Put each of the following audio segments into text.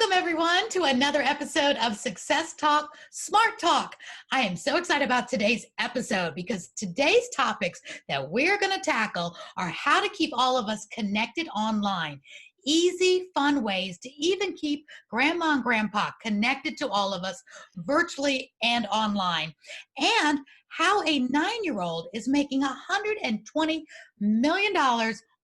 Welcome, everyone, to another episode of Success Talk, Smart Talk. I am so excited about today's episode because today's topics that we're going to tackle are how to keep all of us connected online. Easy, fun ways to even keep grandma and grandpa connected to all of us virtually and online. And how a 9-year-old is making $120 million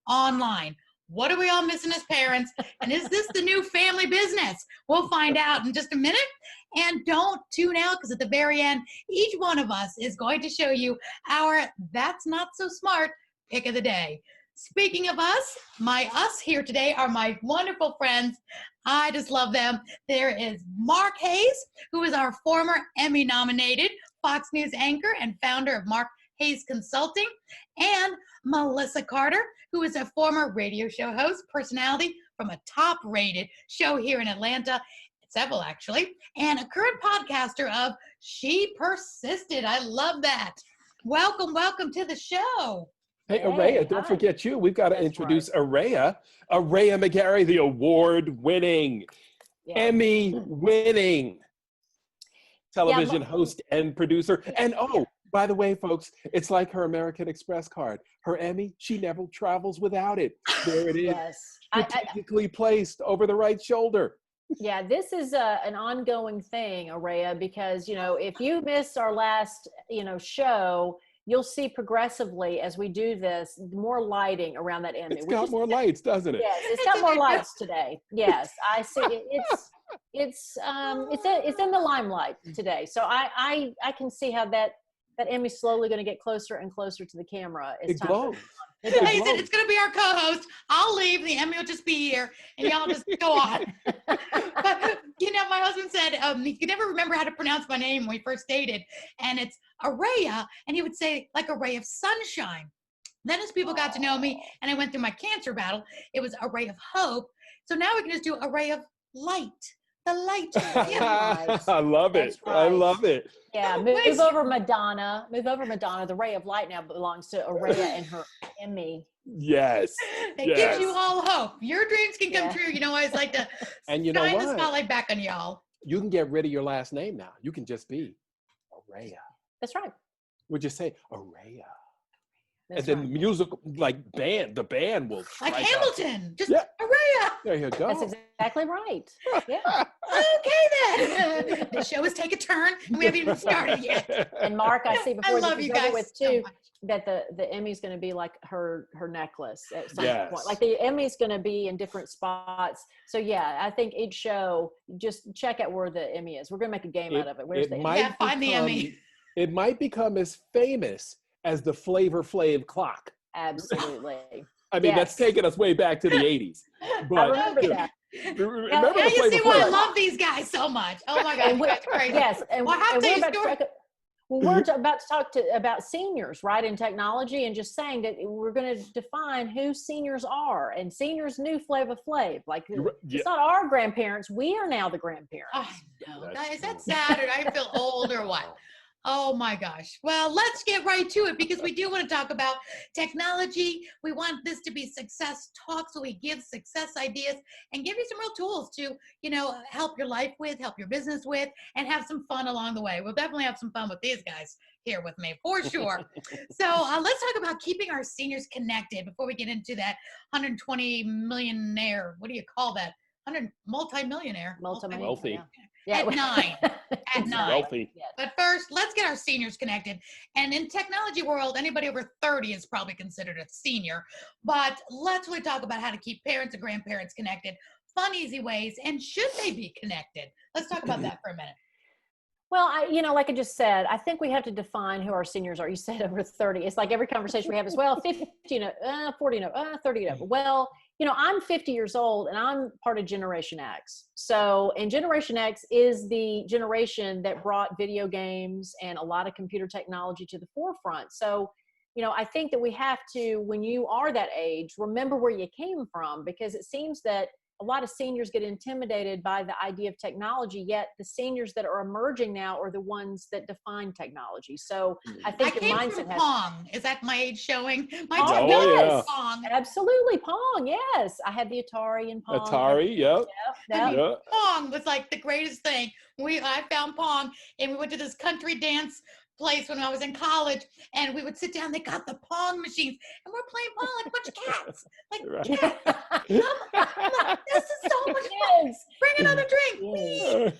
online. What are we all missing as parents? And is this the new family business? We'll find out in just a minute. And don't tune out because at the very end, each one of us is going to show you our That's Not So Smart pick of the day. Speaking of us, us here today are my wonderful friends. I just love them. There is Mark Hayes, who is our former Emmy nominated Fox News anchor and founder of Mark Hayes Consulting, and Melissa Carter, who is a former radio show host, personality from a top-rated show here in Atlanta, several actually, and a current podcaster of She Persisted. I love that. Welcome to the show. Hey, Aurea, don't forget you. We've got to introduce Aurea McGarry, the award-winning, Emmy-winning television host and producer. And by the way, folks, it's like her American Express card. Her Emmy, she never travels without it. There it is, strategically placed over the right shoulder. Yeah, this is an ongoing thing, Aurea, because, if you miss our last, show, you'll see progressively as we do this, more lighting around that Emmy. It's got more lights, doesn't it? Yes, it's got more lights today. Yes, I see it. It's in the limelight today. So I can see how that Emmy's slowly going to get closer and closer to the camera. It glows. He said it's going to be our co-host. I'll leave. The Emmy will just be here, and y'all just go on. But, my husband said he could never remember how to pronounce my name when we first dated, and it's Aurea, and he would say, like a ray of sunshine. Then as people got to know me, and I went through my cancer battle, it was a ray of hope. So now we can just do a ray of light. The light. Yeah. I love it. Right. I love it. Yeah, move over Madonna. The ray of light now belongs to Aurea and her Emmy. Yes. It gives you all hope. Your dreams can come true. I always like to and shine the spotlight back on y'all. You can get rid of your last name now. You can just be Aurea. That's right. We'll just say Aurea. That's and then the musical, the band will. Like Hamilton, just Aurea. There you go. That's exactly right. Yeah. Okay then. The show has taken a turn, and we haven't even started yet. And Mark, I see before this is over with too, that the Emmy's going to be like her necklace at some point. Like the Emmy's going to be in different spots. So yeah, I think each show, just check out where the Emmy is. We're going to make a game out of it. Where's the Emmy? Find the Emmy. It might become as famous as the Flavor Flav clock. Absolutely. I mean, that's taking us way back to the 80s. But, I remember that. Remember now you see why I love these guys so much. Oh my God, that's crazy. Yes, and we're about to talk about seniors, right, in technology, and just saying that we're going to define who seniors are, and seniors knew Flavor Flav. Like, it's not our grandparents. We are now the grandparents. I know. Is that sad, or I feel old, or what? Oh my gosh. Well, let's get right to it because we do want to talk about technology. We want this to be success talk, so we give success ideas and give you some real tools to, help your life with, help your business with, and have some fun along the way. We'll definitely have some fun with these guys here with me for sure. So let's talk about keeping our seniors connected before we get into that 120 millionaire. What do you call that? Multi-millionaire. Wealthy. Yeah. At 9. At 9. Wealthy. But first, let's get our seniors connected. And in technology world, anybody over 30 is probably considered a senior. But let's really talk about how to keep parents and grandparents connected. Fun, easy ways. And should they be connected? Let's talk about that for a minute. Well, like I just said, I think we have to define who our seniors are. You said over 30. It's like every conversation we have is, 50, 40, 30. Well, I'm 50 years old and I'm part of Generation X. So, and Generation X is the generation that brought video games and a lot of computer technology to the forefront. So, I think that we have to, when you are that age, remember where you came from, because it seems that a lot of seniors get intimidated by the idea of technology, yet the seniors that are emerging now are the ones that define technology. So I think I came mindset from has Pong. Is that my age showing? My Pong, dad yes, was Pong. absolutely. Pong, yes. I had the Atari and Pong. Atari, yep. I mean, Pong was like the greatest thing. I found Pong, and we went to this country dance place when I was in college, and we would sit down. They got the Pong machines, and we're playing Pong like a bunch of cats, like cats. I'm like, this is so much fun. Bring another drink, please.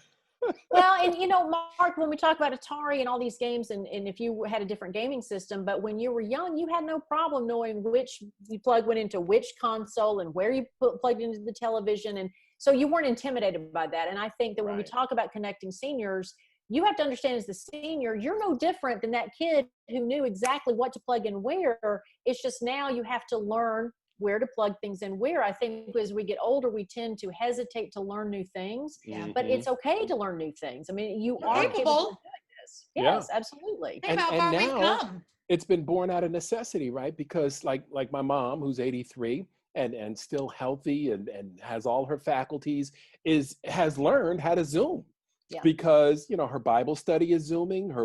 Well, and you know, Mark, when we talk about Atari and all these games, and if you had a different gaming system, but when you were young, you had no problem knowing which you went into which console and where you plugged into the television. And so you weren't intimidated by that. And I think that when we talk about connecting seniors, you have to understand as the senior, you're no different than that kid who knew exactly what to plug in where. It's just now you have to learn where to plug things in where. I think as we get older, we tend to hesitate to learn new things, but it's okay to learn new things. I mean, you're capable of doing this. Yes, absolutely. And now it's been born out of necessity, right? Because like my mom, who's 83 and still healthy and has all her faculties, has learned how to Zoom. Yeah. Because, you know, her Bible study is Zooming,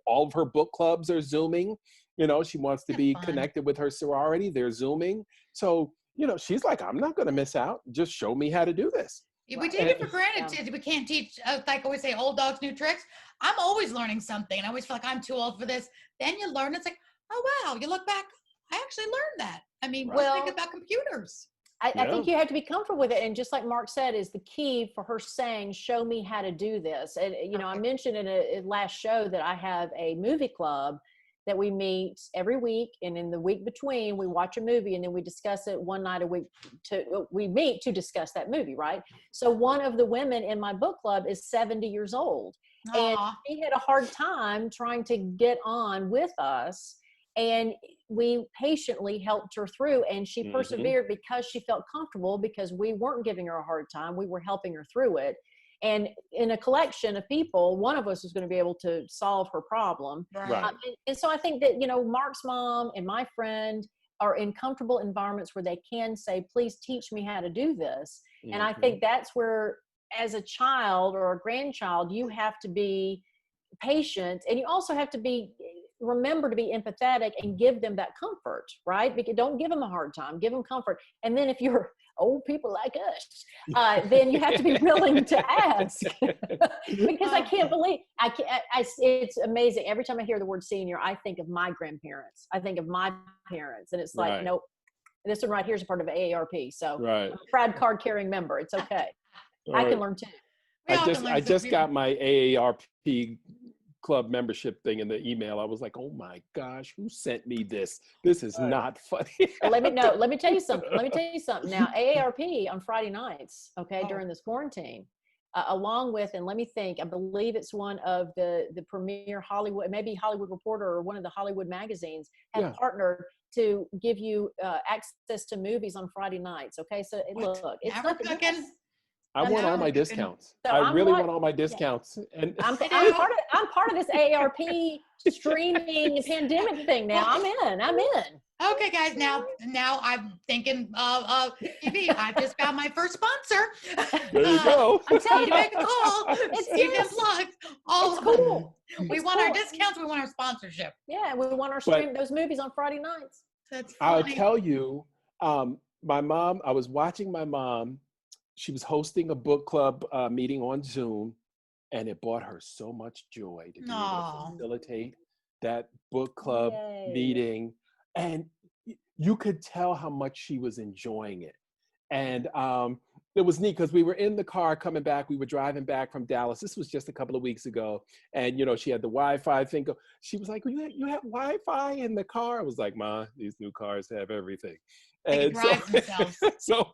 all of her book clubs are Zooming, you know, she wants to be connected with her sorority, they're Zooming. So, you know, she's like, I'm not going to miss out. Just show me how to do this. We take it for granted. We can't teach, like I always say, old dogs, new tricks. I'm always learning something. And I always feel like I'm too old for this. Then you learn, it's like, oh, wow, you look back, I actually learned that. I mean, just think about computers. I think you have to be comfortable with it. And just like Mark said, is the key for her saying, show me how to do this. And, you know, I mentioned in a last show that I have a movie club that we meet every week. And in the week between, we watch a movie and then we discuss it one night a week. We meet to discuss that movie, right? So one of the women in my book club is 70 years old. And she had a hard time trying to get on with us. And we patiently helped her through, and she persevered because she felt comfortable, because we weren't giving her a hard time. We were helping her through it. And in a collection of people, one of us was going to be able to solve her problem. Right. And so I think that, you know, Mark's mom and my friend are in comfortable environments where they can say, please teach me how to do this. And I think that's where, as a child or a grandchild, you have to be patient, and you also have to remember to be empathetic and give them that comfort, right? Because don't give them a hard time, give them comfort. And then if you're old people like us, then you have to be willing to ask. Because I can't believe, it's amazing. Every time I hear the word senior, I think of my grandparents. I think of my parents. And it's like, nope, this one right here is a part of AARP. So I'm a proud card carrying member. It's okay. I can learn too. I just got my AARP club membership thing in the email. I was like, oh my gosh, who sent me this? This is not funny. Let me tell you something. Now, AARP on Friday nights, during this quarantine, along with, and let me think, I believe it's one of the premier Hollywood, maybe Hollywood Reporter or one of the Hollywood magazines, have partnered to give you access to movies on Friday nights. Okay, so look, it's not cooking. I want all my discounts. So I really want all my discounts. And I'm part of this AARP streaming pandemic thing now. I'm in. Okay, guys. Now I'm thinking of TV. I've just found my first sponsor. There you go. I'm telling you, make a call. It's plugs. All it's cool. We want our discounts. We want our sponsorship. Yeah, we want our those movies on Friday nights. That's funny. I'll tell you, my mom. I was watching my mom. She was hosting a book club meeting on Zoom, and it brought her so much joy to be able to facilitate that book club meeting. And you could tell how much she was enjoying it. And it was neat because we were in the car coming back. We were driving back from Dallas. This was just a couple of weeks ago. And, you know, she had the Wi-Fi thing. She was like, you have Wi-Fi in the car? I was like, Ma, these new cars have everything. And so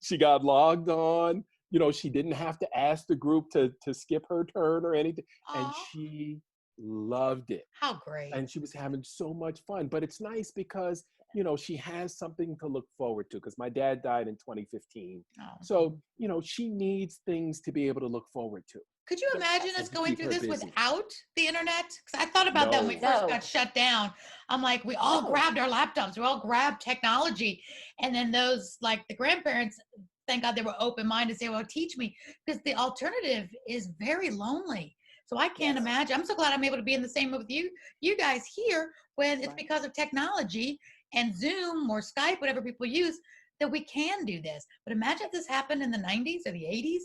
she got logged on. You know, she didn't have to ask the group to skip her turn or anything. Aww. And she loved it. How great. And she was having so much fun. But it's nice because, you know, she has something to look forward to, because my dad died in 2015. So, you know, she needs things to be able to look forward to. Could you imagine us going through this without the internet? Because I thought about that when we first got shut down. I'm like, we all grabbed our laptops. We all grabbed technology. And then those, like the grandparents, thank God they were open-minded to say, well, teach me, because the alternative is very lonely. So I can't imagine. I'm so glad I'm able to be in the same room with you guys here, when it's because of technology and Zoom or Skype, whatever people use, that we can do this. But imagine if this happened in the 90s or the 80s.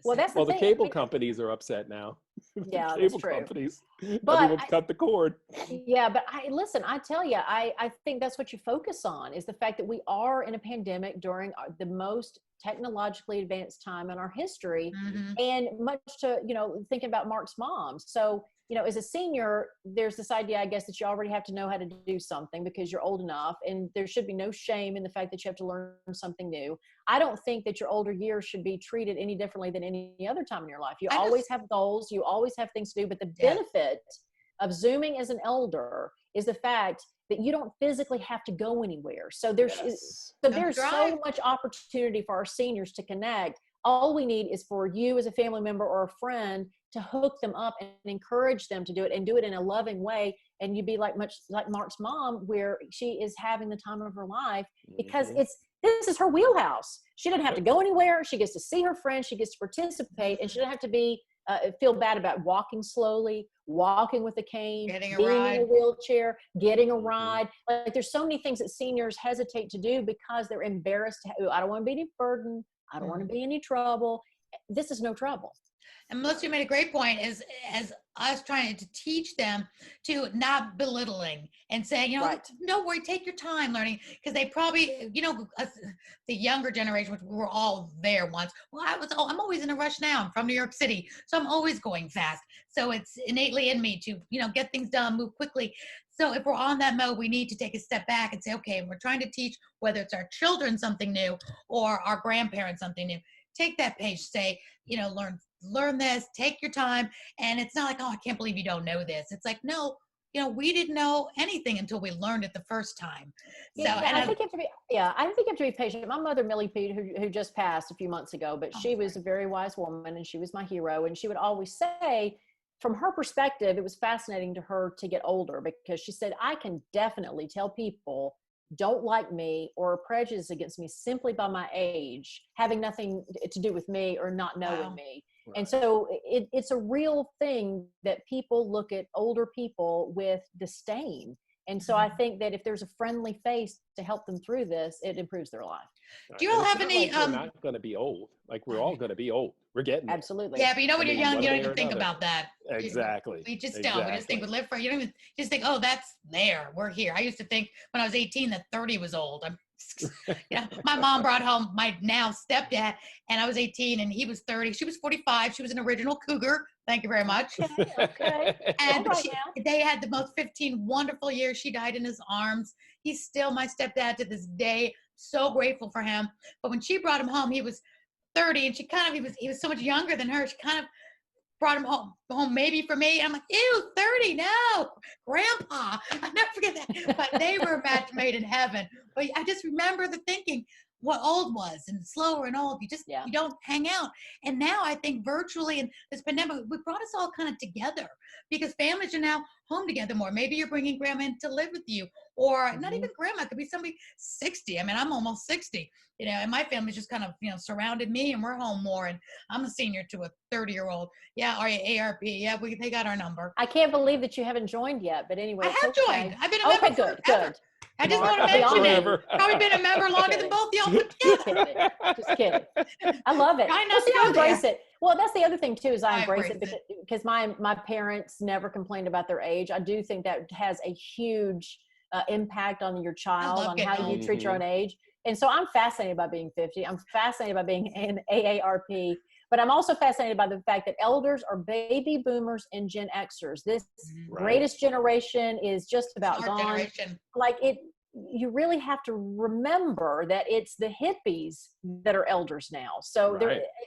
Well, that's the thing. cable companies are upset now. Yeah, the that's cable true. companies. But everyone's cut the cord. Yeah, but I tell you, I think that's what you focus on, is the fact that we are in a pandemic during the most technologically advanced time in our history, and much to, thinking about Mark's mom. So, as a senior, there's this idea, I guess, that you already have to know how to do something because you're old enough, and there should be no shame in the fact that you have to learn something new. I don't think that your older years should be treated any differently than any other time in your life. You always have goals, you always have things to do, but the benefit of Zooming as an elder is the fact that you don't physically have to go anywhere. So there's so much opportunity for our seniors to connect. All we need is for you as a family member or a friend to hook them up and encourage them to do it, and do it in a loving way. And you'd be much like Mark's mom, where she is having the time of her life, because this is her wheelhouse. She doesn't have to go anywhere. She gets to see her friends. She gets to participate, and she doesn't have to feel bad about walking slowly, walking with a cane, being in a wheelchair, getting a ride. Like, there's so many things that seniors hesitate to do because they're embarrassed. I don't want to be any burden. I don't want to be any trouble. This is no trouble. And Melissa, you made a great point, as us trying to teach them to not belittling and saying, no worry, take your time learning, because they probably, the younger generation, which we were all there once. Well, I'm always in a rush now. I'm from New York City, so I'm always going fast. So it's innately in me to, get things done, move quickly. So if we're on that mode, we need to take a step back and say, okay, we're trying to teach, whether it's our children something new or our grandparents something new. Take that page, say, learn this, take your time. And it's not like, oh, I can't believe you don't know this. It's like, no, we didn't know anything until we learned it the first time. So, I think you have to be patient. My mother, Millie Pete, who just passed a few months ago, but she was a very wise woman, and she was my hero. And she would always say, from her perspective, it was fascinating to her to get older, because she said, I can definitely tell people don't like me or are prejudiced against me simply by my age, having nothing to do with me or not knowing me. Right. And so it's a real thing that people look at older people with disdain. And so I think that if there's a friendly face to help them through this, it improves their life. Do you all have any? We're not going to be old. Like, we're all going to be old. We're getting there. Absolutely. Yeah, but when you're young, you don't even think about that. Exactly. We just don't. We just think we live for. You don't even just think, oh, that's there. We're here. I used to think when I was 18 that 30 was old. My mom brought home my now stepdad, and I was 18 and he was 30. She was 45. She was an original cougar. Thank you very much. Okay. And they had the most 15 wonderful years. She died in his arms. He's still my stepdad to this day. So grateful for him. But when she brought him home, he was 30, and he was so much younger than her. She kind of brought him home maybe for me. I'm like, ew, 30, no, grandpa. I'll never forget that. But they were a match made in heaven. But I just remember the thinking, what old was, and slower and old. You don't hang out. And now I think virtually, in this pandemic, we brought us all kind of together, because families are now home together more. Maybe you're bringing grandma in to live with you, or not even grandma. It could be somebody 60. I mean, I'm almost 60, and my family's just kind of, surrounded me, and we're home more. And I'm a senior to a 30-year-old. Yeah, Aurea ARP. Yeah, they got our number. I can't believe that you haven't joined yet, but anyway. I have joined. I've been a member good. I just want to mention it. Probably been a member longer than both y'all put together. Just kidding. I love it. I embrace it. Well, that's the other thing too, is I embrace it because my parents never complained about their age. I do think that has a huge impact on your child, on how you treat your own age. And so I'm fascinated by being 50. I'm fascinated by being an AARP. But I'm also fascinated by the fact that elders are baby boomers and Gen Xers. This greatest generation is just about gone. Generation. You really have to remember that it's the hippies that are elders now. So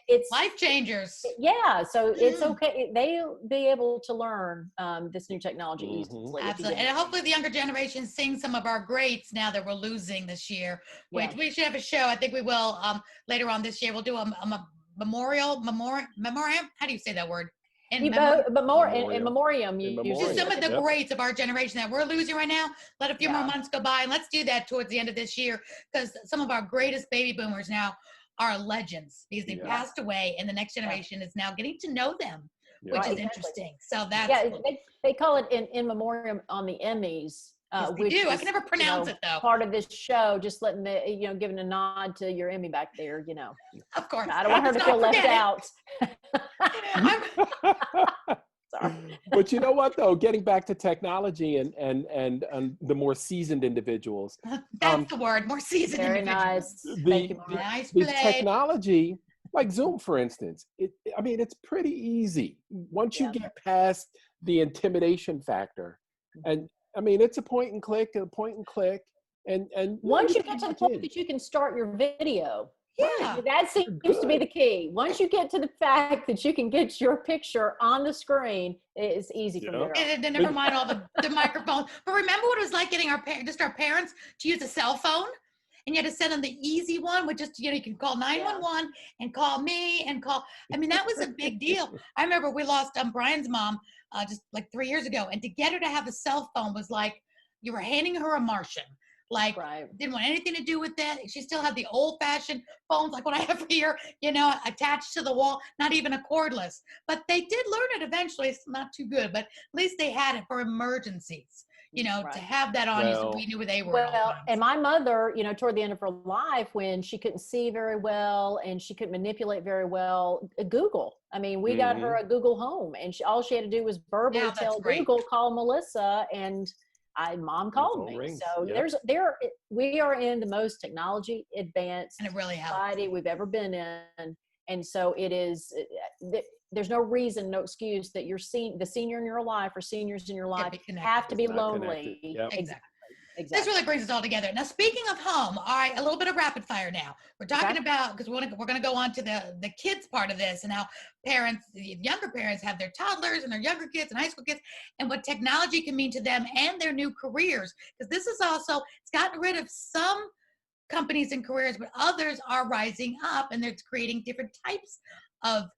it's life changers. Yeah. So it's okay. They'll be able to learn this new technology easily. Absolutely. And hopefully the younger generation sing some of our greats now that we're losing this year, which we should have a show. I think we will later on this year. We'll do a memoriam. How do you say that word? In memoriam. Just some of the greats of our generation that we're losing right now. Let a few more months go by, and let's do that towards the end of this year, because some of our greatest baby boomers now are legends because they passed away, and the next generation is now getting to know them, which is interesting. So that's they call it in memoriam on the Emmys. Yes, which do. I can never pronounce it though. Part of this show, just letting giving a nod to your Emmy back there. Of course, I don't want her to feel left out. Sorry. But you know what though, getting back to technology and the more seasoned individuals. That's the word, more seasoned individuals. Nice. Nice the technology, like Zoom, for instance, it's pretty easy once you get past the intimidation factor. And it's a point and click, and once you get to the point that you can start your video. Yeah, that seems to be the key. Once you get to the fact that you can get your picture on the screen, it's easy from there. And never mind all the microphones. But remember what it was like getting our parents to use a cell phone, and you had to send them the easy one, which just you can call 911 and call me and call. That was a big deal. I remember we lost Brian's mom just like 3 years ago, and to get her to have a cell phone was like you were handing her a Martian. Didn't want anything to do with that. She still had the old-fashioned phones like what I have here, attached to the wall, not even a cordless. But they did learn it eventually. It's not too good, but at least they had it for emergencies, to have that on you so we knew where they were. Well, and my mother, toward the end of her life, when she couldn't see very well and she couldn't manipulate very well, Google. We got her a Google Home, and all she had to do was verbally tell Google, call Melissa, and mom called me. So we are in the most technology advanced and it really society we've ever been in. And so it is, there's no reason, no excuse that the senior in your life or seniors in your life have to be lonely. Yep. Exactly. This really brings us all together. Now, speaking of home, all right, a little bit of rapid fire now. We're talking about, because we're going to go on to the kids part of this and how parents, the younger parents have their toddlers and their younger kids and high school kids and what technology can mean to them and their new careers. Because this is also, it's gotten rid of some companies and careers, but others are rising up and they're creating different types of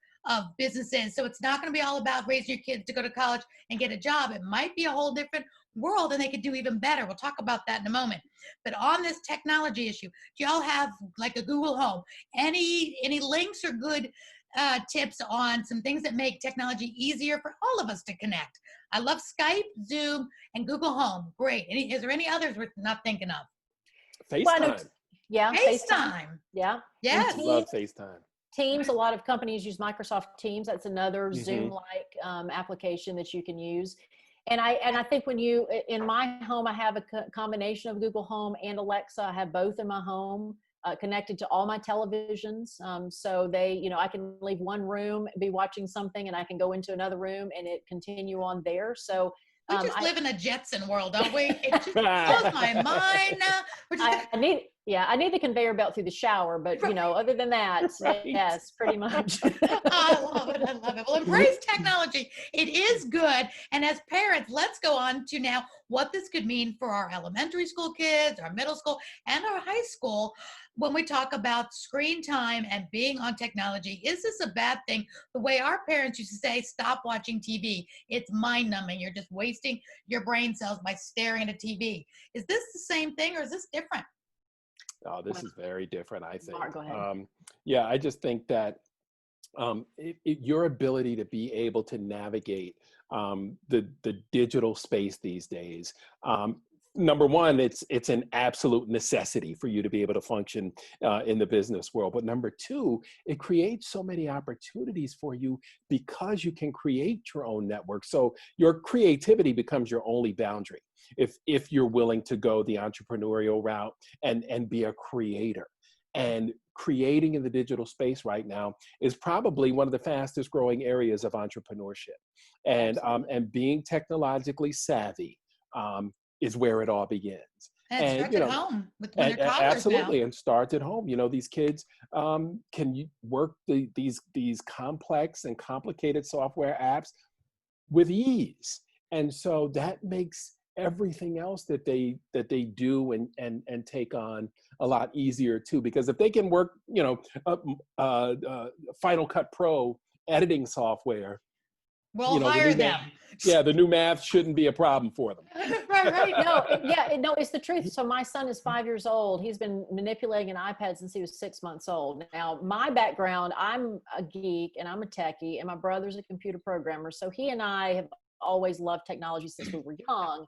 businesses. So it's not going to be all about raising your kids to go to college and get a job. It might be a whole different world and they could do even better. We'll talk about that in a moment. But on this technology issue, do y'all have like a Google Home? Any links or good tips on some things that make technology easier for all of us to connect? I love Skype, Zoom, and Google Home. Great. Is there any others we're not thinking of? FaceTime. FaceTime. Yeah. Yes. I love FaceTime. Teams, a lot of companies use Microsoft Teams. That's another Zoom-like application that you can use. And I think in my home, I have a combination of Google Home and Alexa. I have both in my home connected to all my televisions. So I can leave one room, be watching something, and I can go into another room and it continue on there. So we just live in a Jetson world, don't we? It just blows my mind now. I need the conveyor belt through the shower, but other than that, yes, pretty much. I love it. Well, embrace technology. It is good. And as parents, let's go on to now what this could mean for our elementary school kids, our middle school, and our high school. When we talk about screen time and being on technology, is this a bad thing? The way our parents used to say, stop watching TV. It's mind numbing. You're just wasting your brain cells by staring at a TV. Is this the same thing or is this different? Oh, this is very different, I think. Mark, go ahead. I just think that your ability to be able to navigate the digital space these days, number one, it's an absolute necessity for you to be able to function in the business world. But number two, it creates so many opportunities for you because you can create your own network. So your creativity becomes your only boundary if you're willing to go the entrepreneurial route and be a creator. And creating in the digital space right now is probably one of the fastest growing areas of entrepreneurship. And being technologically savvy is where it all begins. And it starts at home with when they're toddlers absolutely, now. And starts at home. These kids can work these complex and complicated software apps with ease, and so that makes everything else that they do and take on a lot easier too. Because if they can work, Final Cut Pro editing software We'll hire them. Yeah, the new math shouldn't be a problem for them. Right. No, it's the truth. So my son is 5 years old. He's been manipulating an iPad since he was 6 months old. Now, my background, I'm a geek and I'm a techie, and my brother's a computer programmer. So he and I have always loved technology since we were young.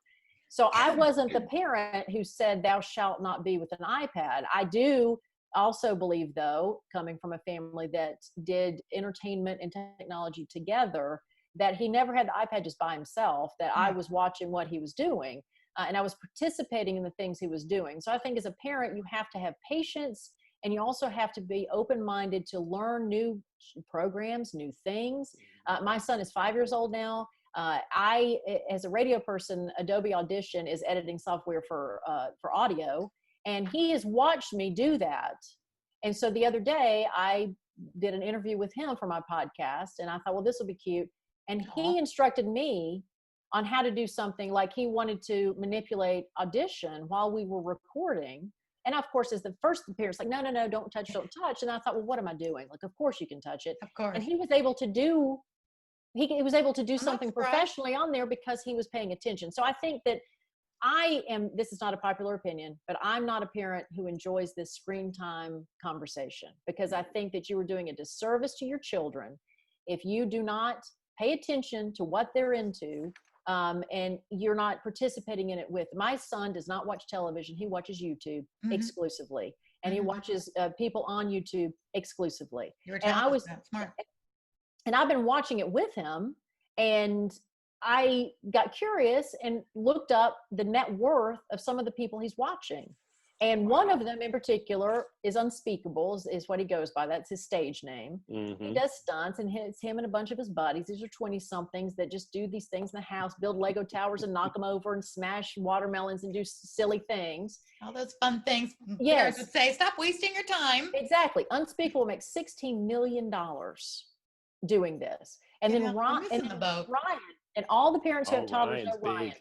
So I wasn't the parent who said, thou shalt not be with an iPad. I do also believe, though, coming from a family that did entertainment and technology together, that he never had the iPad just by himself, that I was watching what he was doing, and I was participating in the things he was doing. So I think as a parent, you have to have patience, and you also have to be open-minded to learn new programs, new things. My son is 5 years old now. I, as a radio person, Adobe Audition is editing software for audio, and he has watched me do that. And so the other day I did an interview with him for my podcast, and I thought, well, this will be cute. And he instructed me on how to do something, like he wanted to manipulate Audition while we were recording. And of course, as the first appearance, like, no, don't touch. And I thought, well, what am I doing? Like, of course you can touch it. Of course. And he was able to do something professionally on there because he was paying attention. So I think that this is not a popular opinion, but I'm not a parent who enjoys this screen time conversation, because I think that you are doing a disservice to your children if you do not pay attention to what they're into, and you're not participating in it with. My son does not watch television. He watches YouTube exclusively, and he watches people on YouTube exclusively. Smart. And I've been watching it with him, and I got curious and looked up the net worth of some of the people he's watching. And one of them in particular is Unspeakable, is what he goes by. That's his stage name. He does stunts, and it's him and a bunch of his buddies. These are 20-somethings that just do these things in the house, build Lego towers and knock them over, and smash watermelons and do silly things. All those fun things. Yes. Parents would say, stop wasting your time. Exactly. Unspeakable makes $16 million doing this. And then Ryan, and all the parents who have toddlers know Ryan.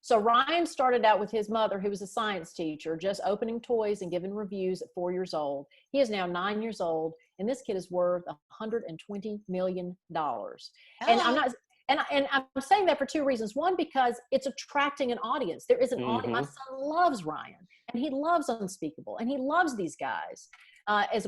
So Ryan started out with his mother, who was a science teacher, just opening toys and giving reviews at 4 years old. He is now 9 years old, and this kid is worth $120 million. And I'm saying that for two reasons. One, because it's attracting an audience. There is an audience. My son loves Ryan, and he loves Unspeakable, and he loves these guys. As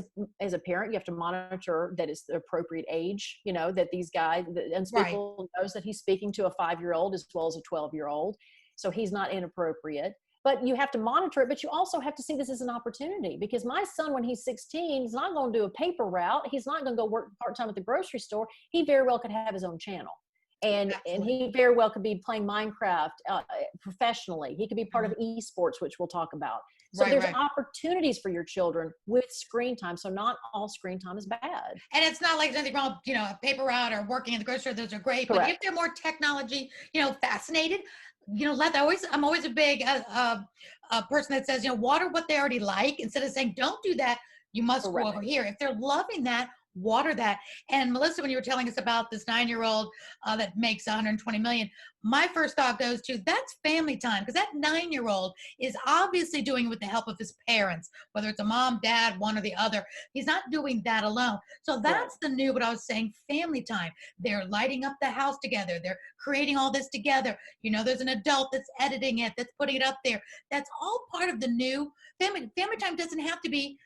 a parent, you have to monitor that it's the appropriate age, that these guys, Unspeakable knows that he's speaking to a 5-year-old as well as a 12-year-old. So he's not inappropriate, but you have to monitor it. But you also have to see this as an opportunity, because my son, when he's 16, he's not going to do a paper route. He's not going to go work part-time at the grocery store. He very well could have his own channel. And he very well could be playing Minecraft professionally. He could be part of esports, which we'll talk about. So there's opportunities for your children with screen time. So not all screen time is bad. And it's not like there's anything wrong, a paper route or working in the grocery store. Those are great. Correct. But if they're more technology, fascinated, I'm always a big person that says, water what they already like, instead of saying, don't do that. You must go over here. If they're loving that, water that. And Melissa, when you were telling us about this 9-year-old that makes 120 million, my first thought goes to, that's family time, because that 9-year-old is obviously doing it with the help of his parents, whether it's a mom, dad, one or the other. He's not doing that alone. So that's the new, what I was saying, family time. They're lighting up the house together. They're creating all this together. There's an adult that's editing it, that's putting it up there. That's all part of the new family. Family time doesn't have to be,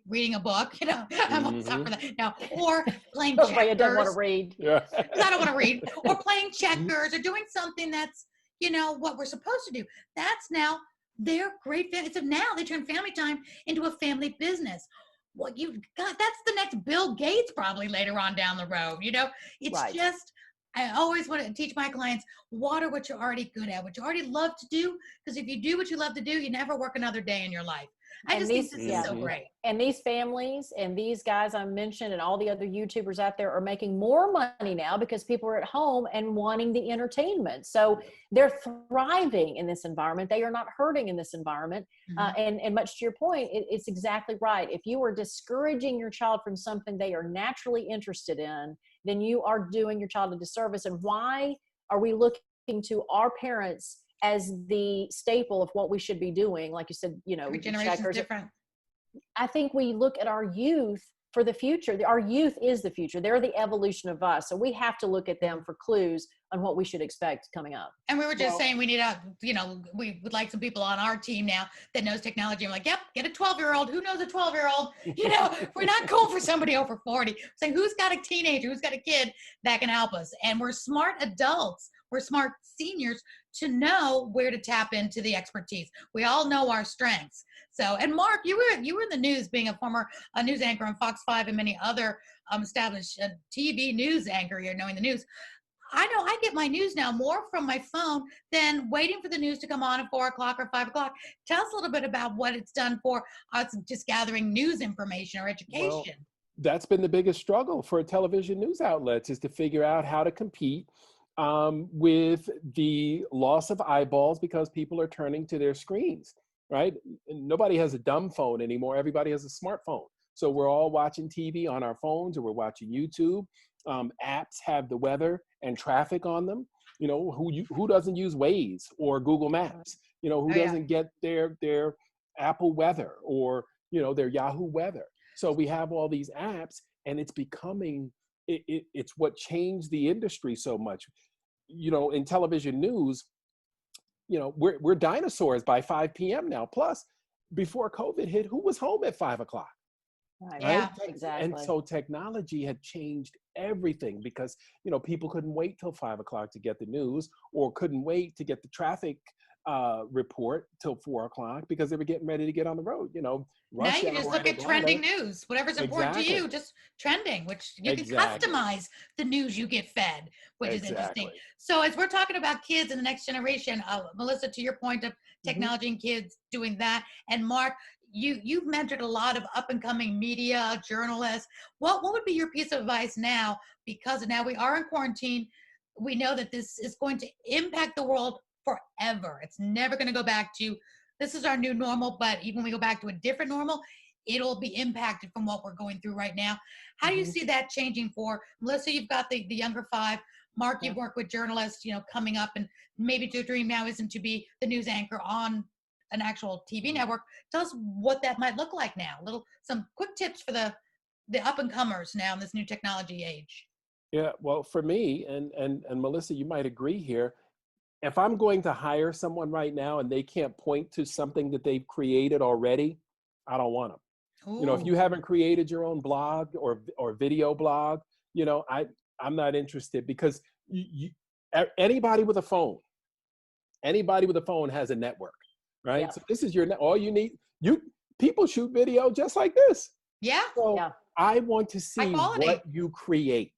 reading a book, I'm on top for that now, or playing checkers. I don't want to read. Yeah. I don't want to read, or playing checkers, or doing something that's, what we're supposed to do. That's now their great family. So now they turn family time into a family business. Well, that's the next Bill Gates probably later on down the road. It's just, I always want to teach my clients, water what you're already good at, what you already love to do. Because if you do what you love to do, you never work another day in your life. I just think this is so great. And these families and these guys I mentioned and all the other YouTubers out there are making more money now because people are at home and wanting the entertainment. So they're thriving in this environment. They are not hurting in this environment. And much to your point, it's exactly right. If you are discouraging your child from something they are naturally interested in, then you are doing your child a disservice. And why are we looking to our parents as the staple of what we should be doing? Like you said, every generation is different. I think we look at our youth for the future. Our youth is the future. They're the evolution of us. So we have to look at them for clues on what we should expect coming up. And we were just saying we need we would like some people on our team now that knows technology. I'm like, yep, get a 12-year-old. Who knows a 12-year-old? We're not cool for somebody over 40. We're saying, who's got a teenager? Who's got a kid that can help us? And we're smart adults. We're smart seniors to know where to tap into the expertise. We all know our strengths. So, and Mark, you were in the news, being a former news anchor on Fox 5 and many other established TV news anchor. You're knowing the news. I know I get my news now more from my phone than waiting for the news to come on at 4 o'clock or 5 o'clock. Tell us a little bit about what it's done for us just gathering news information or education. Well, that's been the biggest struggle for television news outlets, is to figure out how to compete with the loss of eyeballs because people are turning to their screens, right? Nobody has a dumb phone anymore. Everybody has a smartphone. So we're all watching TV on our phones, or we're watching YouTube. Apps have the weather and traffic on them. Who doesn't use Waze or Google Maps? Who doesn't get their Apple weather or their Yahoo weather? So we have all these apps, and it's becoming it's what changed the industry so much. In television news, we're dinosaurs by 5 p.m. now. Plus, before COVID hit, who was home at 5 o'clock? Right? Yeah, exactly. And so technology had changed everything because, people couldn't wait till 5 o'clock to get the news, or couldn't wait to get the traffic report till 4 o'clock because they were getting ready to get on the road. Now you just look at trending news, whatever's important to you, just trending, which you can customize the news you get fed, which is interesting. So as we're talking about kids and the next generation, Melissa, to your point of technology and kids doing that, and Mark, you've mentored a lot of up and coming media journalists. What would be your piece of advice now? Because now we are in quarantine. We know that this is going to impact the world forever. It's never going to go back to, this is our new normal, but even when we go back to a different normal, it'll be impacted from what we're going through right now. How do you see that changing for Melissa? You've got the younger five. Mark, you've worked with journalists, coming up, and maybe your dream now isn't to be the news anchor on an actual TV network. Tell us what that might look like now. Some quick tips for the up and comers now in this new technology age. Yeah, well, for me, and Melissa, you might agree here. If I'm going to hire someone right now and they can't point to something that they've created already, I don't want them. Ooh. If you haven't created your own blog or video blog, I'm not interested, because anybody with a phone has a network, right? Yeah. So this is all you need. People shoot video just like this. Yeah. So I want to see what you create.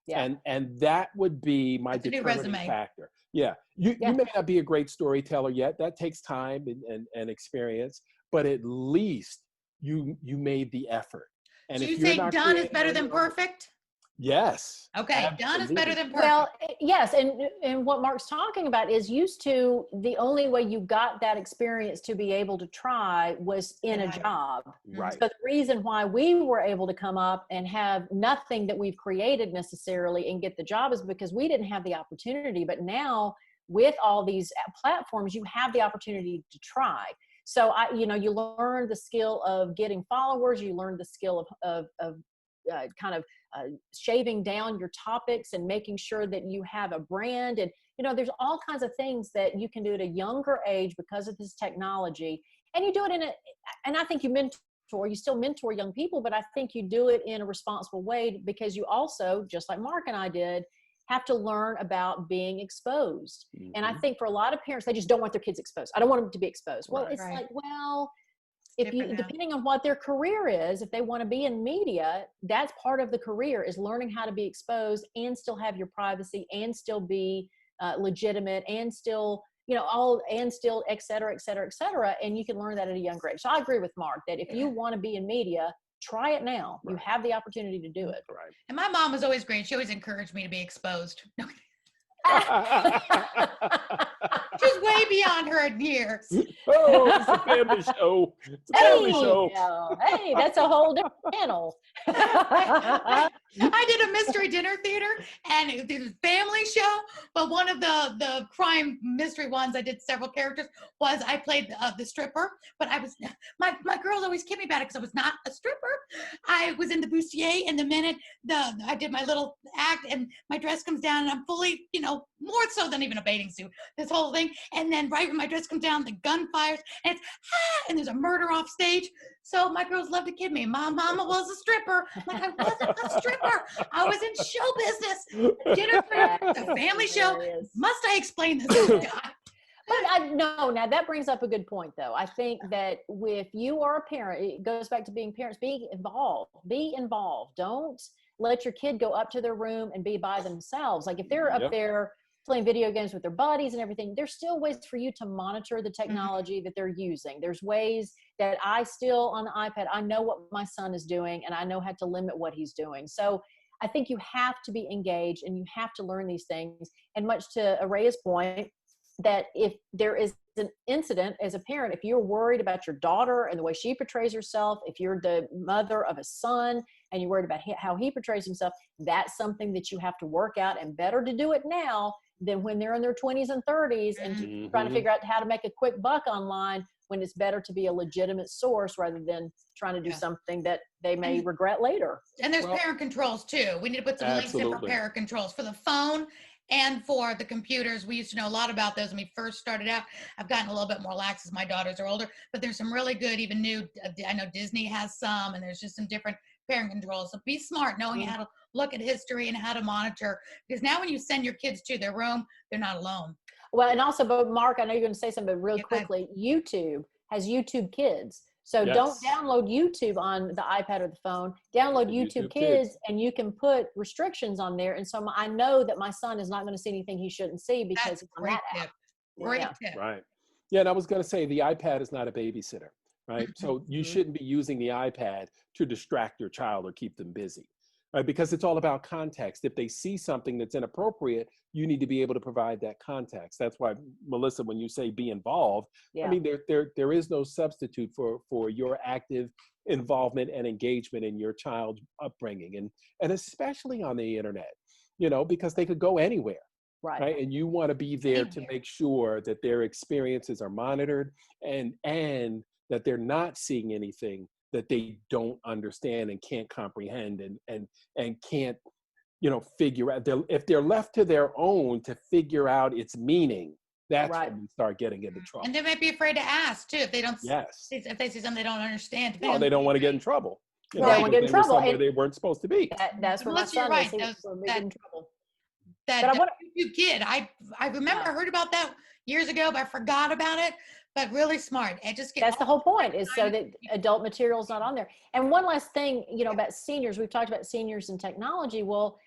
Yeah. And that would be my determining factor. Yeah. You may not be a great storyteller yet. That takes time and experience, but at least you made the effort. And so you say done is better than perfect? Yes. Okay, done is better than perfect. Well, yes, and what Mark's talking about is used to, the only way you got that experience to be able to try was in a job. Right. So the reason why we were able to come up and have nothing that we've created necessarily and get the job is because we didn't have the opportunity. But now with all these platforms, you have the opportunity to try. So you learn the skill of getting followers. You learn the skill of shaving down your topics and making sure that you have a brand. And, there's all kinds of things that you can do at a younger age because of this technology. And you do it and I think you still mentor young people, but I think you do it in a responsible way, because you also, just like Mark and I did, have to learn about being exposed. Mm-hmm. And I think for a lot of parents, they just don't want their kids exposed. I don't want them to be exposed. Well, it's like, well, depending on what their career is, if they want to be in media, that's part of the career, is learning how to be exposed and still have your privacy and still be legitimate and still, and still et cetera, et cetera, et cetera. And you can learn that at a younger age. So I agree with Mark that if you want to be in media, try it now. Right. You have the opportunity to do it. Right. And my mom was always great. She always encouraged me to be exposed. She's way beyond her years. Oh, it's a family show. It's a family show. Hey, that's a whole different channel. I did a mystery dinner theater, and it was a family show, but one of the crime mystery ones, I did several characters, was I played the stripper, but I was, my girls always kid me about it because I was not a stripper. I was in the bustier, and the minute I did my little act and my dress comes down and I'm fully, more so than even a bathing suit, this whole thing, and then right when my dress comes down, the gun fires, and it's, and there's a murder off stage. So my girls love to kid me. My mama was a stripper. Like, I wasn't a stripper. I was in show business. Dinner theater, the family show. Must I explain this? But no, now that brings up a good point, though. I think that if you are a parent, it goes back to being parents, be involved. Be involved. Don't let your kid go up to their room and be by themselves. Like if they're up there playing video games with their buddies and everything, there's still ways for you to monitor the technology that they're using. There's ways that I still, on the iPad, I know what my son is doing and I know how to limit what he's doing. So I think you have to be engaged and you have to learn these things. And much to Araya's point, that if there is an incident as a parent, if you're worried about your daughter and the way she portrays herself, if you're the mother of a son and you're worried about how he portrays himself, that's something that you have to work out, and better to do it now than when they're in their 20s and 30s and trying to figure out how to make a quick buck online, when it's better to be a legitimate source rather than trying to do something that they may regret later. And there's parent controls too. We need to put some links in for parent controls for the phone and for the computers. We used to know a lot about those when we first started out. I've gotten a little bit more lax as my daughters are older, but there's some really good, even new, I know Disney has some, and there's just some different parent controls. So be smart, knowing how to look at history and how to monitor, because now when you send your kids to their room, they're not alone. Well, and also, but Mark, I know you're going to say something, but real quickly, YouTube has YouTube Kids. So don't download YouTube on the iPad or the phone. Download YouTube Kids, and you can put restrictions on there. And so I know that my son is not going to see anything he shouldn't see because it's on that app. Great tip. Right. Yeah, and I was going to say the iPad is not a babysitter, right? So you shouldn't be using the iPad to distract your child or keep them busy, right? Because it's all about context. If they see something that's inappropriate, you need to be able to provide that context. That's why, Melissa, when you say be involved, I mean, there is no substitute for your active involvement and engagement in your child's upbringing, and especially on the internet, because they could go anywhere. Right. And you want to be there to make sure that their experiences are monitored and that they're not seeing anything that they don't understand and can't comprehend and can't, figure out. If they're left to their own to figure out its meaning, that's when we start getting into trouble. And they might be afraid to ask too if they don't. If they see something they don't understand. No, they don't want to get in trouble. They don't want to get in trouble. Somewhere they weren't supposed to be. That's where my son is. He was in trouble. That YouTube Kid, I remember I heard about that years ago, but I forgot about it. But really smart. That's the whole point, is so that adult material is not on there. And one last thing, about seniors. We've talked about seniors and technology. Well,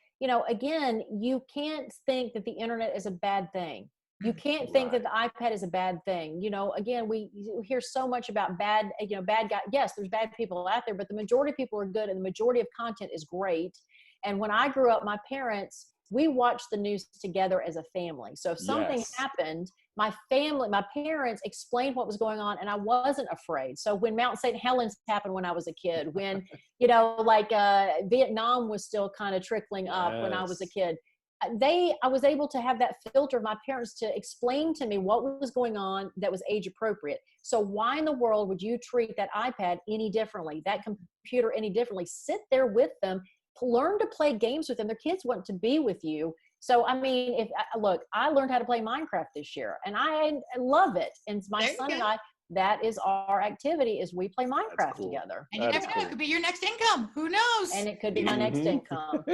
again, you can't think that the internet is a bad thing. You can't think that the iPad is a bad thing. Again, we hear so much about bad guy. Yes, there's bad people out there, but the majority of people are good, and the majority of content is great. And when I grew up, my parents, we watched the news together as a family. So if something happened, my parents explained what was going on, and I wasn't afraid. So when Mount St. Helens happened when I was a kid, when, Vietnam was still kind of trickling up when I was a kid, I was able to have that filter of my parents to explain to me what was going on that was age appropriate. So why in the world would you treat that iPad any differently, that computer any differently? Sit there with them, learn to play games with them. Their kids want to be with you. So, I mean, I learned how to play Minecraft this year, and I love it. And my son and I, that is our activity, is we play Minecraft together. And you never know, it could be your next income. Who knows? And it could be my next income.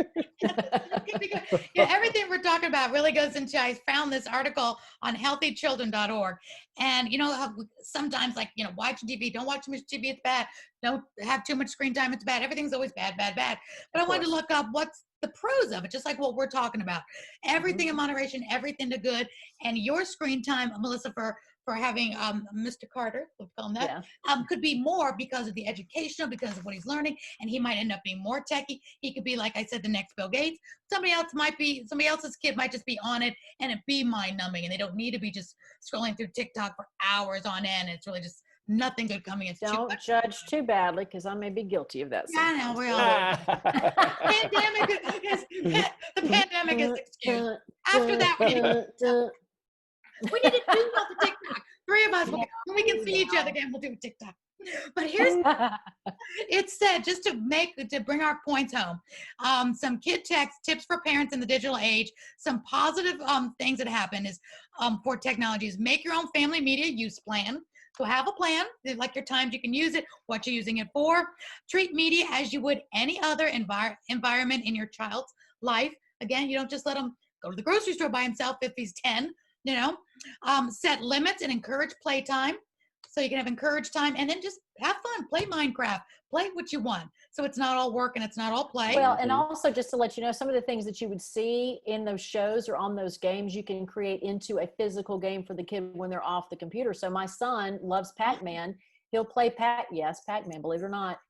Everything we're talking about really goes into, I found this article on healthychildren.org. And sometimes watching TV, don't watch too much TV, it's bad. Don't have too much screen time, it's bad. Everything's always bad, bad, bad. But I wanted to look up what's the pros of it, just like what we're talking about. Everything in moderation, everything to good. And your screen time, Melissa, for having Mr. Carter, we'll call him that, could be more because of the educational, because of what he's learning, and he might end up being more techie. He could be, like I said, the next Bill Gates. Somebody else's kid might just be on it and it be mind numbing, and they don't need to be just scrolling through TikTok for hours on end. It's really just nothing good coming. It's don't judge too badly, because I may be guilty of that. Yeah, I know, we all. The pandemic is excused. After that, we need to do all the TikTok. 3 of us, when we can see each other again, we'll do a TikTok. But here's, it said, just to bring our points home, some kid tips for parents in the digital age, some positive things that happen is for technologies. Make your own family media use plan. So have a plan, like your times you can use it, what you're using it for. Treat media as you would any other environment in your child's life. Again, you don't just let him go to the grocery store by himself if he's 10, Set limits and encourage playtime. So you can have encouraged time, and then just have fun, play Minecraft, play what you want. So it's not all work and it's not all play. Well, and also just to let you know, some of the things that you would see in those shows or on those games, you can create into a physical game for the kid when they're off the computer. So my son loves Pac-Man. He'll play Pac-Man, believe it or not.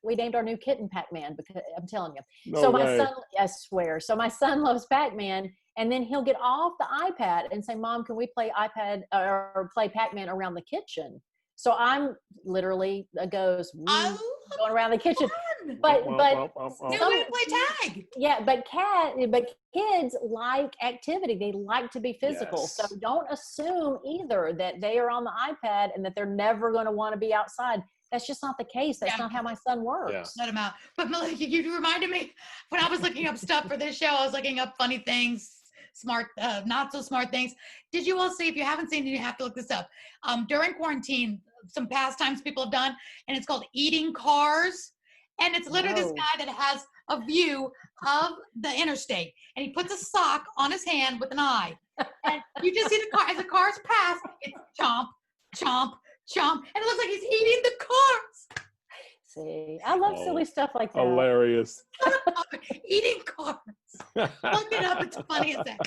We named our new kitten Pac-Man, because I'm telling you. No so way. my son, I swear. So my son loves Pac-Man, and then he'll get off the iPad and say, "Mom, can we play iPad or play Pac-Man around the kitchen?" So I'm literally going around the kitchen. But we play tag. Yeah, but kids like activity. They like to be physical. Yes. So don't assume either that they are on the iPad and that they're never going to want to be outside. That's just not the case. That's not how my son works. Yeah. Let him out. But Malika, you reminded me, when I was looking up stuff for this show, I was looking up funny things, smart, not so smart things. Did you all see? If you haven't seen it, you have to look this up. During quarantine, some pastimes people have done, and it's called eating cars. And it's literally this guy that has a view of the interstate, and he puts a sock on his hand with an eye. And you just see the car, as the cars pass, it's chomp, chomp, chomp. And it looks like he's eating the cars. See, I love silly stuff like that. Hilarious. Eating cars. Look it up. It's funny as that.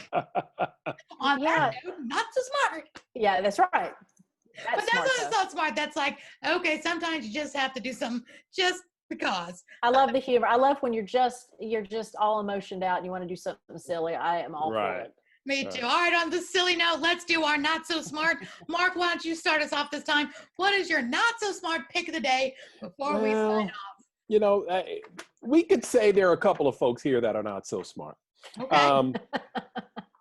On that note, not so smart. Yeah, that's right. But that's not smart. That's like, okay, sometimes you just have to do something just because. I love the humor. I love when you're just all emotioned out and you want to do something silly. I am all for it. Me too. All right, on this silly note, let's do our not so smart. Mark, why don't you start us off this time? What is your not so smart pick of the day before we sign off? We could say there are a couple of folks here that are not so smart. Okay.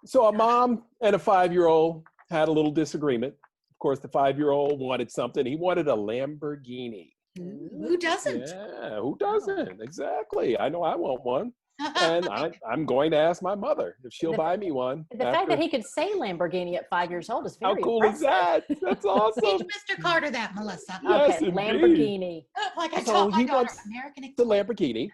So a mom and a 5-year-old had a little disagreement. Of course, the 5-year-old wanted something. He wanted a Lamborghini. Who doesn't? Yeah, who doesn't? Exactly. I know I want one. And I'm going to ask my mother if she'll buy me one. The fact that he could say Lamborghini at 5 years old is very How cool impressive. is that? That's awesome. Teach Mr. Carter that, Melissa. Yes, Okay, indeed. Lamborghini. Like I So told my he daughter, wants American The Express. Lamborghini.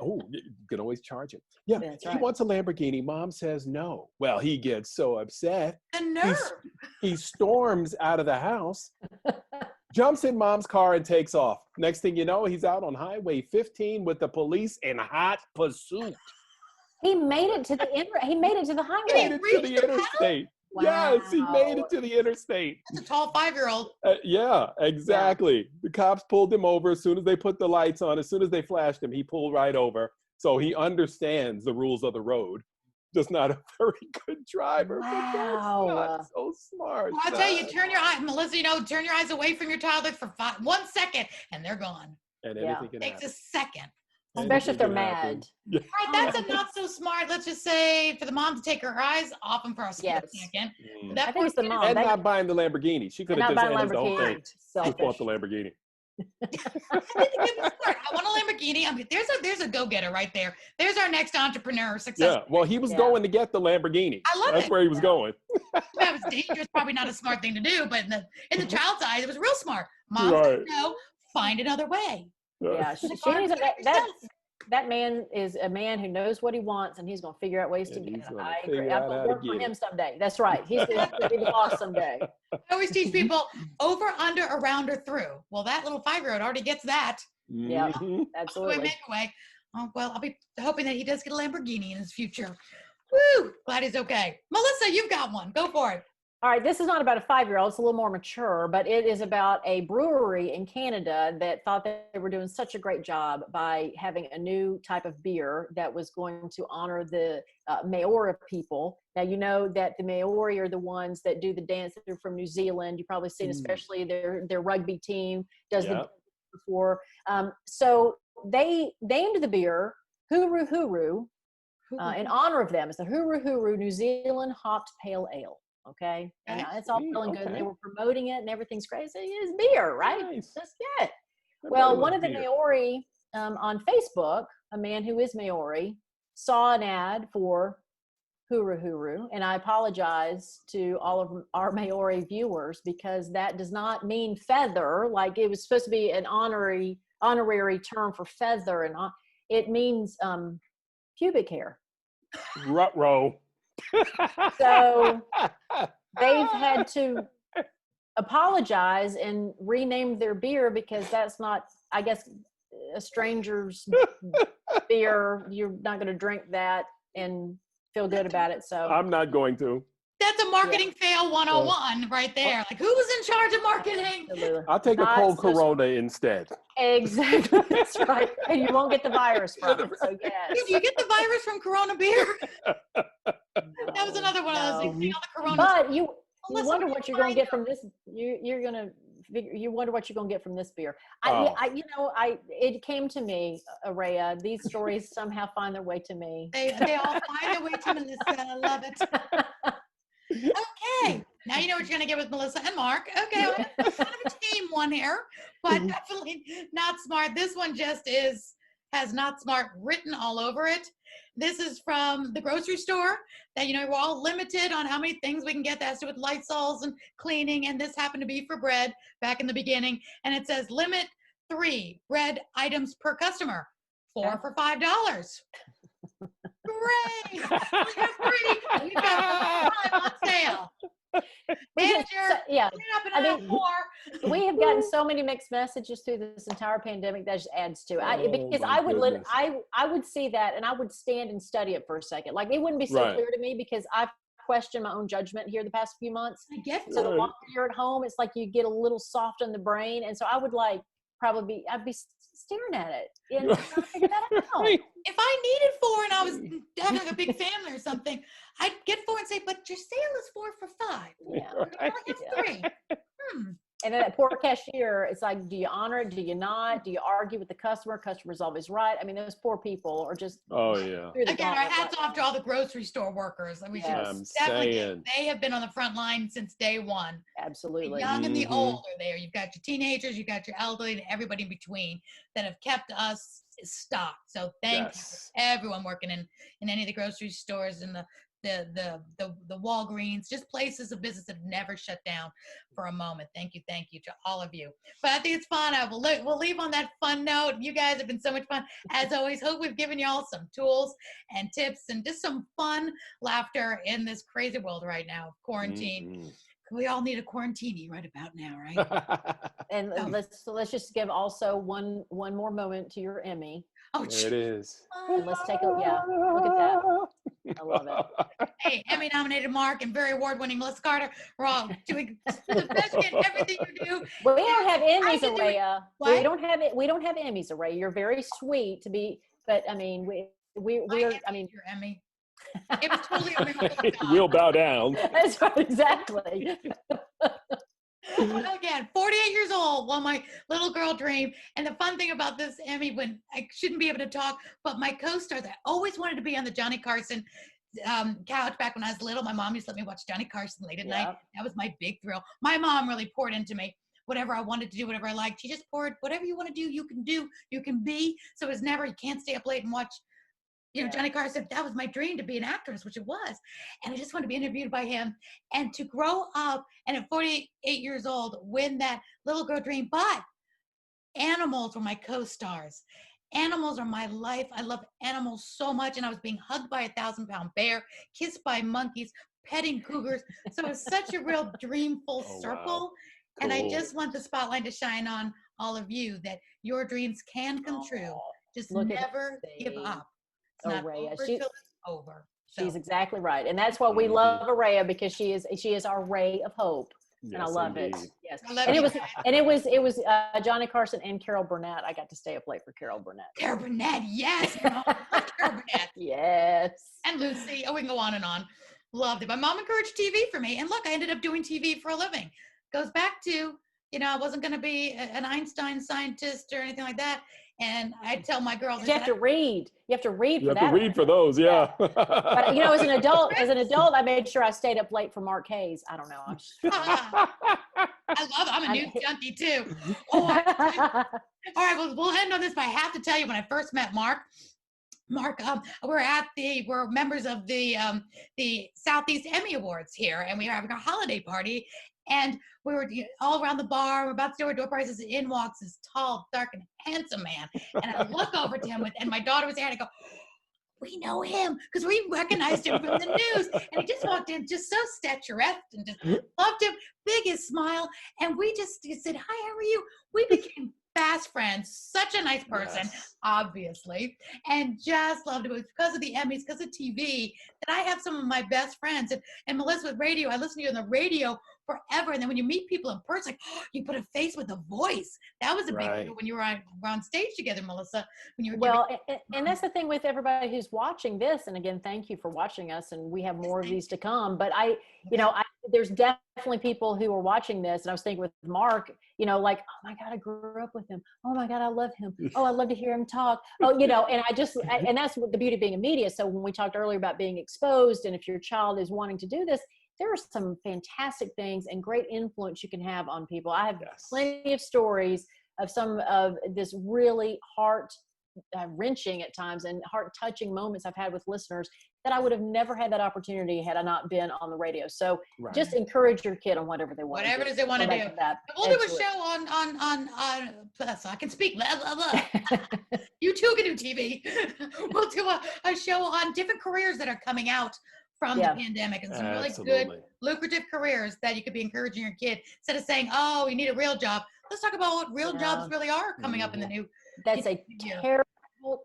Oh, you can always charge it. Yeah, That's he right. wants a Lamborghini. Mom says no. Well, he gets so upset. The nerve. He storms out of the house, jumps in mom's car and takes off. Next thing you know, he's out on Highway 15 with the police in hot pursuit. He made it to the He made highway. it to reached the the interstate. Wow. Yes, he made it to the interstate. That's a tall 5-year-old. Yeah, exactly. The cops pulled him over as soon as they put the lights on. As soon as they flashed him, he pulled right over. So he understands the rules of the road. Just not a very good driver. Wow. But that's not so smart. Well, I'll tell you, turn your eyes, Melissa, turn your eyes away from your toddler for 1 second, and they're gone. And Yeah. anything can Takes happen. a second. Especially if they're Anything can happen. mad. Yeah. All right, that's a not so smart. Let's just say for the mom to take her eyes off him for a split Yes. second. Mm. That I think it's the poor kid mom. And They- not buying the Lamborghini. She could have Not just buying handled the whole thing. Lamborghini. She bought Selfish. the Lamborghini. I think the kid was smart. I want a Lamborghini. I mean, there's a go-getter right there. There's our next entrepreneur success. Yeah. Well, he was Yeah. going to get the Lamborghini. I love That's it. where he was going. That was dangerous. Probably not a smart thing to do, but in the child's eyes, it was real smart. Mom Right. said no. Find another way. Yeah, she The car needs can that man is a man who knows what he wants, and he's going to figure out ways to And get he's it. gonna I figure agree. out I'm how going to to work for get him it. someday. That's right. He's going to be the boss someday. I always teach people over, under, around, or through. Well, that little 5-year-old already gets that. Yeah, Mhm. absolutely. Make away. Oh, well, I'll be hoping that he does get a Lamborghini in his future. Woo! Glad he's okay. Melissa, you've got one. Go for it. All right, this is not about a 5-year-old. It's a little more mature, but it is about a brewery in Canada that thought that they were doing such a great job by having a new type of beer that was going to honor the Maori people. Now, you know that the Maori are the ones that do the dance. They're from New Zealand. You've probably seen, especially their rugby team does the before. So they named the beer Huru Huru in honor of them. It's the Huru Huru New Zealand Hopped Pale Ale. Okay, and it's all well and good. And they were promoting it, and everything's great. So it's beer, right? Nice. That's good. Well, one of the Maori on Facebook, a man who is Maori, saw an ad for Huru Huru, and I apologize to all of our Maori viewers because that does not mean feather. Like it was supposed to be an honorary term for feather, and it means pubic hair. Ruh-roh. So they've had to apologize and rename their beer because that's not, I guess, a stranger's beer. You're not going to drink that and feel good about it. So I'm not going to. That's a marketing fail 101 right there. Like, who's in charge of marketing? Absolutely. I'll take a cold Corona instead. Exactly. That's right. And you won't get the virus from it. So yes. Did you get the virus from Corona beer? That was another one of those things. All the Corona. But you wonder what you're going to get from this. You wonder what you're going to get from this beer. It came to me, Aurea. These stories somehow find their way to me. They all find their way to Melissa. I love it. Okay, now you know what you're going to get with Melissa and Mark. Okay, well, kind of a team one here, but definitely not smart. This one just has not smart written all over it. This is from the grocery store that, we're all limited on how many things we can get that has to do with Lysols and cleaning. And this happened to be for bread back in the beginning. And it says limit 3 bread items per customer, 4 for $5. Great! We got 3. We got 5 on sale. Manager, we have gotten so many mixed messages through this entire pandemic that just adds to it. I would see that and I would stand and study it for a second. Like it wouldn't be so clear to me because I've questioned my own judgment here the past few months. I get so the longer you're at home, it's like you get a little soft on the brain, and so I would I'd be staring at it and trying to figure that out. If I needed 4 and I was having a big family or something, I'd get 4 and say, but your sale is 4 for $5. Yeah. I only have 3. And then that poor cashier, it's like, do you honor it? Do you not? Do you argue with the customer? Customer's always right. I mean, those poor people are just. Again, our hats off to all the grocery store workers. We should definitely. They have been on the front line since day one. Absolutely. The young and the old are there. You've got your teenagers, you've got your elderly, and everybody in between that have kept us stocked. So thank you for everyone working in any of the grocery stores and the Walgreens, just places of business that have never shut down for a moment. Thank you to all of you. But I think it's fun. We'll leave on that fun note. You guys have been so much fun. As always, hope we've given you all some tools and tips and just some fun laughter in this crazy world right now of quarantine. We all need a quarantini right about now, right? And let's just give also one more moment to your Emmy. Oh, there it is. And let's take look at that. I love it. Hey, Emmy nominated Mark and very award-winning Melissa Carter. We're all doing the best in everything you do. Well, we don't have Emmys, Aurea. We don't have Emmys, Aurea. You're very sweet to be, but I mean, we're your Emmy. It was totally a miracle. We'll bow down. That's right, exactly. Again, 48 years old, well, my little girl dream. And the fun thing about this Emmy, when I shouldn't be able to talk, but my co-stars, I always wanted to be on the Johnny Carson couch back when I was little. My mom used to let me watch Johnny Carson late at night. That was my big thrill. My mom really poured into me. Whatever I wanted to do, whatever I liked, she just poured, whatever you want to do, you can be. So it was never, you can't stay up late and watch Johnny Carson. That was my dream, to be an actress, which it was. And I just wanted to be interviewed by him and to grow up and at 48 years old, win that little girl dream. But animals were my co-stars. Animals are my life. I love animals so much. And I was being hugged by a 1,000-pound bear, kissed by monkeys, petting cougars. So it was such a real dream full circle. Wow. Cool. And I just want the spotlight to shine on all of you that your dreams can come true. Just never give up. It's not over till it's over. She's exactly right. And that's why we love Aurea, because she is our ray of hope. Yes, and I love indeed. it. Yes. And it was Johnny Carson and Carol Burnett. I got to stay up late for Carol Burnett. Carol Burnett, yes. Carol Burnett. Yes. And Lucy. Oh, we can go on and on. Loved it. My mom encouraged TV for me. And look, I ended up doing TV for a living. Goes back to, I wasn't going to be an Einstein scientist or anything like that. And I tell my girls, you have to read. You have to read for that. You have to read for those, yeah. But as an adult, I made sure I stayed up late for Mark Hayes. I don't know. I love it. I'm a news junkie too. All right, well, we'll end on this, but I have to tell you, when I first met Mark, we're members of the Southeast Emmy Awards here, and we were having a holiday party. And we were all around the bar. We're about to do our door prizes. In walks this tall, dark, and handsome man. And I look over to him, and my daughter was there, and I go, we know him, because we recognized him from the news. And he just walked in, just so statuesque, and just loved him, biggest smile. And he said, hi, how are you? We became fast friends. Such a nice person, obviously, and just loved him. It was because of the Emmys, because of TV, that I have some of my best friends. And Melissa, with radio, I listened to you on the radio forever. And then when you meet people in person, you put a face with a voice. That was a big deal when you were on stage together, Melissa. When you were and that's the thing with everybody who's watching this. And again, thank you for watching us. And we have more of these to come. But there's definitely people who are watching this. And I was thinking with Mark, like, oh my God, I grew up with him. Oh my God, I love him. Oh, I love to hear him talk. Oh, and that's what the beauty of being in media. So when we talked earlier about being exposed, and if your child is wanting to do this, there are some fantastic things and great influence you can have on people. I have plenty of stories of some of this really heart wrenching at times and heart touching moments I've had with listeners that I would have never had that opportunity had I not been on the radio. So just encourage your kid on whatever they want. Whatever it is they want to do. We'll do a show on so I can speak. Blah, blah, blah. You too can do TV. We'll do a show on different careers that are coming out from the pandemic, and some really good, lucrative careers that you could be encouraging your kid, instead of saying, oh, you need a real job. Let's talk about what real jobs really are coming up in the new. That's a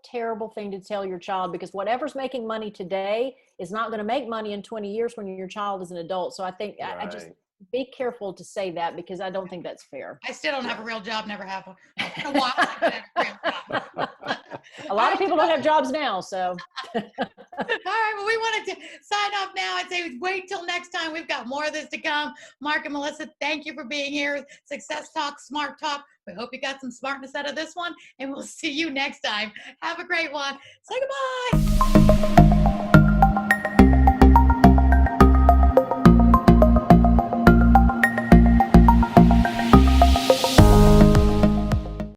terrible thing to tell your child, because whatever's making money today is not going to make money in 20 years when your child is an adult. So I think I just be careful to say that, because I don't think that's fair. I still don't have a real job, never have one. It's been a while since I had a real job. A lot of people don't have jobs now, so. All right, well, we wanted to sign off now and say wait till next time. We've got more of this to come. Mark and Melissa, thank you for being here. Success Talk, Smart Talk. We hope you got some smartness out of this one, and we'll see you next time. Have a great one. Say goodbye.